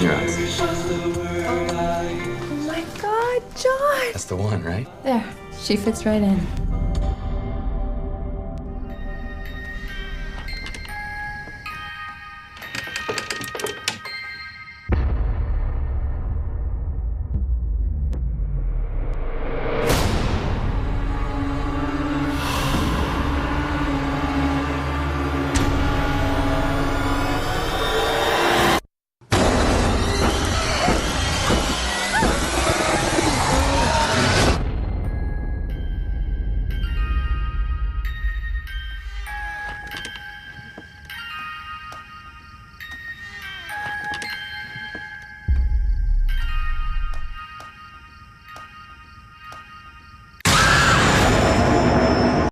Open your eyes. Oh my God, John! That's the one, right? There, she fits right in.